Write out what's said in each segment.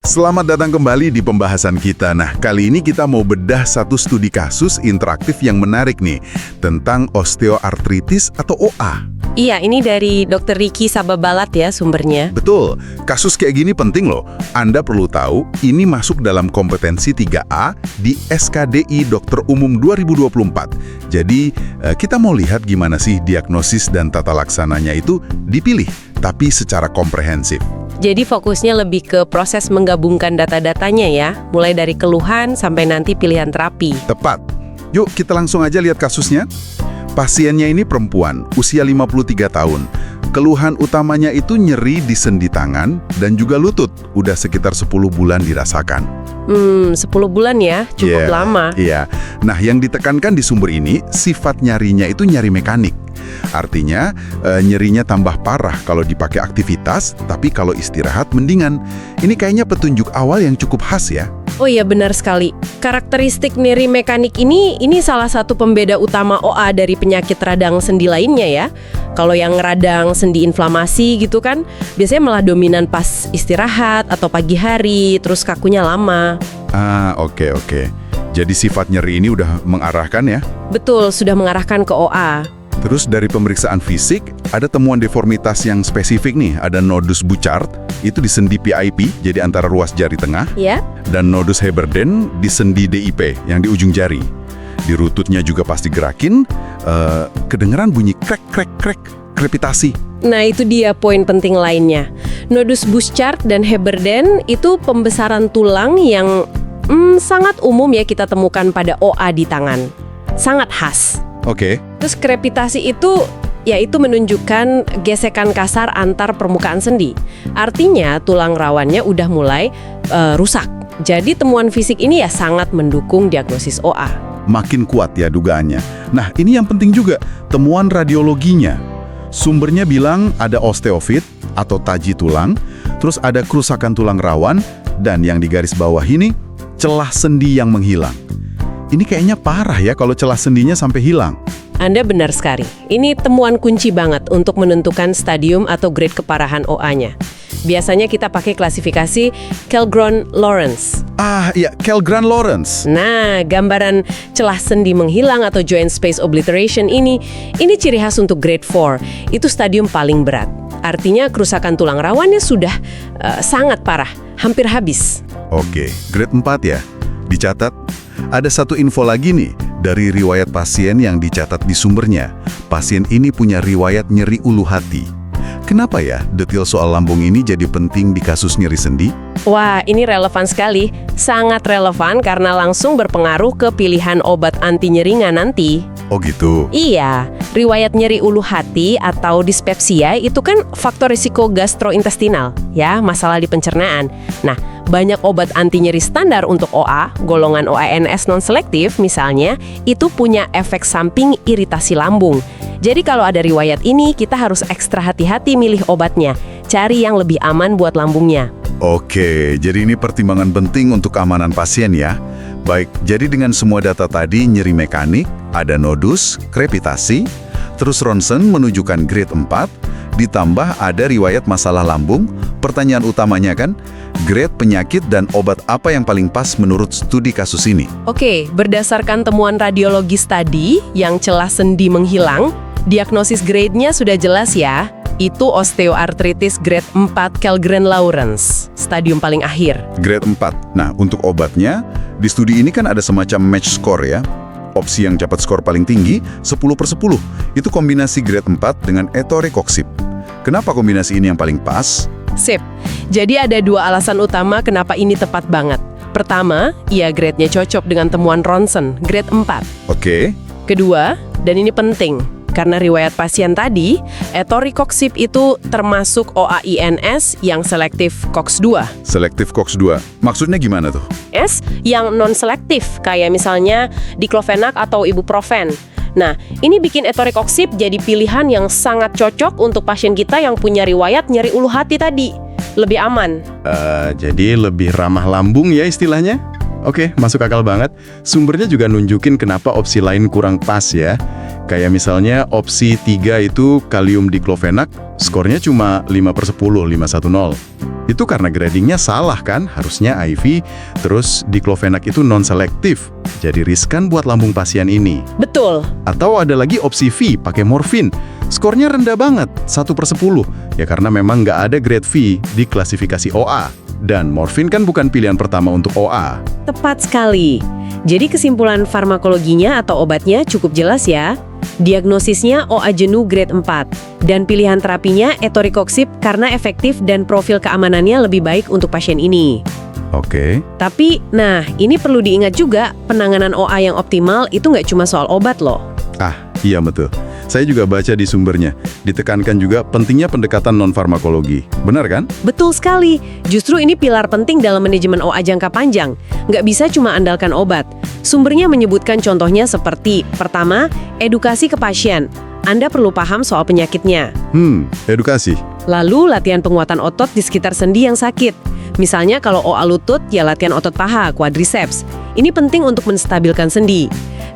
Selamat datang kembali di pembahasan kita. Nah, kali ini kita mau bedah satu studi kasus interaktif yang menarik nih, tentang osteoartritis atau OA. Iya, ini dari Dr. Ricky Sababalat ya sumbernya. Betul, kasus kayak gini penting loh. Anda perlu tahu, ini masuk dalam kompetensi 3A di SKDI Dokter Umum 2024. Jadi, kita mau lihat gimana sih diagnosis dan tata laksananya itu dipilih, tapi secara komprehensif. Jadi fokusnya lebih ke proses menggabungkan data-datanya ya, mulai dari keluhan sampai nanti pilihan terapi. Tepat. Yuk kita langsung aja lihat kasusnya. Pasiennya ini perempuan, usia 53 tahun. Keluhan utamanya itu nyeri di sendi tangan dan juga lutut. Udah sekitar 10 bulan dirasakan. 10 bulan ya, cukup lama. Iya. Nah, yang ditekankan di sumber ini, sifat nyarinya itu nyari mekanik. Artinya, nyerinya tambah parah kalau dipakai aktivitas, tapi kalau istirahat mendingan. Ini kayaknya petunjuk awal yang cukup khas ya. Oh iya, benar sekali. Karakteristik nyeri mekanik ini salah satu pembeda utama OA dari penyakit radang sendi lainnya ya. Kalau yang radang sendi inflamasi gitu kan, biasanya malah dominan pas istirahat atau pagi hari, terus kakunya lama. Oke. Jadi sifat nyeri ini udah mengarahkan ya? Betul, sudah mengarahkan ke OA. Terus dari pemeriksaan fisik, ada temuan deformitas yang spesifik nih. Ada nodus Bouchard, itu di sendi PIP, jadi antara ruas jari tengah. Ya. Dan nodus Heberden di sendi DIP, yang di ujung jari. Di lututnya juga pasti gerakin, kedengeran bunyi krek, krepitasi. Nah, itu dia poin penting lainnya. Nodus Bouchard dan Heberden itu pembesaran tulang yang sangat umum ya kita temukan pada OA di tangan. Sangat khas. Oke. Terus krepitasi itu menunjukkan gesekan kasar antar permukaan sendi. Artinya tulang rawannya udah mulai rusak. Jadi temuan fisik ini ya sangat mendukung diagnosis OA. Makin kuat ya dugaannya. Nah, ini yang penting juga, temuan radiologinya. Sumbernya bilang ada osteofit atau taji tulang, terus ada kerusakan tulang rawan, dan yang di garis bawah ini, celah sendi yang menghilang. Ini kayaknya parah ya kalau celah sendinya sampai hilang. Anda benar sekali. Ini temuan kunci banget untuk menentukan stadium atau grade keparahan OA-nya. Biasanya kita pakai klasifikasi Kellgren-Lawrence. Iya, Kellgren-Lawrence. Nah, gambaran celah sendi menghilang atau joint space obliteration ini ciri khas untuk grade 4. Itu stadium paling berat. Artinya kerusakan tulang rawannya sudah sangat parah, hampir habis. Oke, grade 4 ya. Dicatat. Ada satu info lagi nih, dari riwayat pasien yang dicatat di sumbernya. Pasien ini punya riwayat nyeri ulu hati. Kenapa ya detail soal lambung ini jadi penting di kasus nyeri sendi? Wah, ini relevan sekali. Sangat relevan karena langsung berpengaruh ke pilihan obat anti nyerinya nanti. Oh gitu? Iya, riwayat nyeri ulu hati atau dispepsia itu kan faktor risiko gastrointestinal, ya, masalah di pencernaan. Nah, banyak obat anti nyeri standar untuk OA, golongan OANS non-selektif misalnya, itu punya efek samping iritasi lambung. Jadi kalau ada riwayat ini, kita harus ekstra hati-hati milih obatnya. Cari yang lebih aman buat lambungnya. Oke, jadi ini pertimbangan penting untuk keamanan pasien ya. Baik, jadi dengan semua data tadi, nyeri mekanik, ada nodus, krepitasi, terus ronsen menunjukkan grade 4, ditambah ada riwayat masalah lambung, pertanyaan utamanya kan, grade penyakit dan obat apa yang paling pas menurut studi kasus ini? Oke, berdasarkan temuan radiologis tadi, yang celah sendi menghilang, diagnosis grade-nya sudah jelas ya. Itu osteoartritis grade 4 Kellgren-Lawrence, stadium paling akhir. Grade 4. Nah, untuk obatnya, di studi ini kan ada semacam match score ya. Opsi yang dapat skor paling tinggi, 10/10. Itu kombinasi grade 4 dengan etoricoxib. Kenapa kombinasi ini yang paling pas? Sip. Jadi ada dua alasan utama kenapa ini tepat banget. Pertama, ya grade-nya cocok dengan temuan ronsen, grade 4. Oke. Kedua, dan ini penting, karena riwayat pasien tadi, etoricoxib itu termasuk OAINS yang selektif COX-2. Selektif COX-2. Maksudnya gimana tuh? S yang non-selektif, kayak misalnya diclofenac atau ibuprofen. Nah, ini bikin etoricoxib jadi pilihan yang sangat cocok untuk pasien kita yang punya riwayat nyeri ulu hati tadi. Lebih aman. Jadi lebih ramah lambung ya istilahnya? Oke, masuk akal banget. Sumbernya juga nunjukin kenapa opsi lain kurang pas ya. Kayak misalnya opsi 3 itu kalium diclofenac, skornya cuma 5/10, 510. Itu karena gradingnya salah kan, harusnya IV, terus diklofenak itu non-selektif, jadi riskan buat lambung pasien ini. Betul. Atau ada lagi opsi V, pakai morfin. Skornya rendah banget, 1/10. Ya karena memang nggak ada grade V di klasifikasi OA. Dan morfin kan bukan pilihan pertama untuk OA. Tepat sekali. Jadi kesimpulan farmakologinya atau obatnya cukup jelas ya. Diagnosisnya OA jenuh grade 4. Dan pilihan terapinya etorikoksib karena efektif dan profil keamanannya lebih baik untuk pasien ini. Oke. Tapi, nah ini perlu diingat juga, penanganan OA yang optimal itu nggak cuma soal obat loh. Ah, iya betul. Saya juga baca di sumbernya, ditekankan juga pentingnya pendekatan non-farmakologi. Benar kan? Betul sekali. Justru ini pilar penting dalam manajemen OA jangka panjang. Nggak bisa cuma andalkan obat. Sumbernya menyebutkan contohnya seperti, pertama, edukasi ke pasien. Anda perlu paham soal penyakitnya. Edukasi. Lalu latihan penguatan otot di sekitar sendi yang sakit. Misalnya kalau OA lutut, ya latihan otot paha, quadriceps. Ini penting untuk menstabilkan sendi.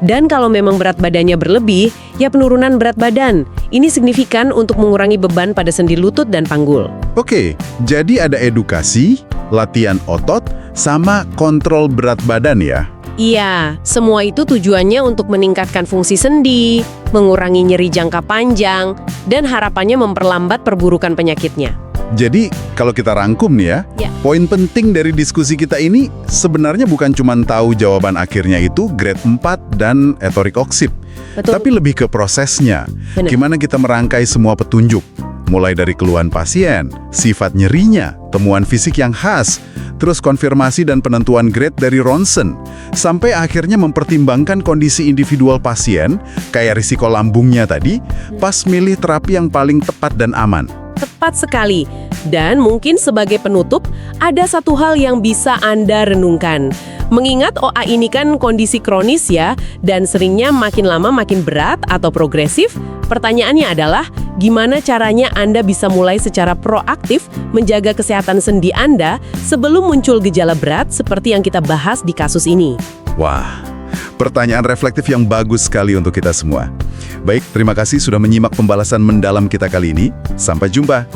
Dan kalau memang berat badannya berlebih, ya penurunan berat badan. Ini signifikan untuk mengurangi beban pada sendi lutut dan panggul. Oke, jadi ada edukasi, latihan otot, sama kontrol berat badan ya? Iya, semua itu tujuannya untuk meningkatkan fungsi sendi, mengurangi nyeri jangka panjang, dan harapannya memperlambat perburukan penyakitnya. Jadi, kalau kita rangkum nih Ya. poin penting dari diskusi kita ini sebenarnya bukan cuma tahu jawaban akhirnya itu grade 4 dan etorikoksib, Betul. tapi lebih ke prosesnya. Benar. Gimana kita merangkai semua petunjuk, mulai dari keluhan pasien, sifat nyerinya, temuan fisik yang khas, terus konfirmasi dan penentuan grade dari ronsen, sampai akhirnya mempertimbangkan kondisi individual pasien, kayak risiko lambungnya tadi, pas milih terapi yang paling tepat dan aman. Tepat sekali. Dan mungkin sebagai penutup, ada satu hal yang bisa Anda renungkan. Mengingat OA ini kan kondisi kronis ya, dan seringnya makin lama makin berat atau progresif, pertanyaannya adalah, gimana caranya Anda bisa mulai secara proaktif menjaga kesehatan sendi Anda sebelum muncul gejala berat seperti yang kita bahas di kasus ini? Wah, pertanyaan reflektif yang bagus sekali untuk kita semua. Baik, terima kasih sudah menyimak pembahasan mendalam kita kali ini. Sampai jumpa.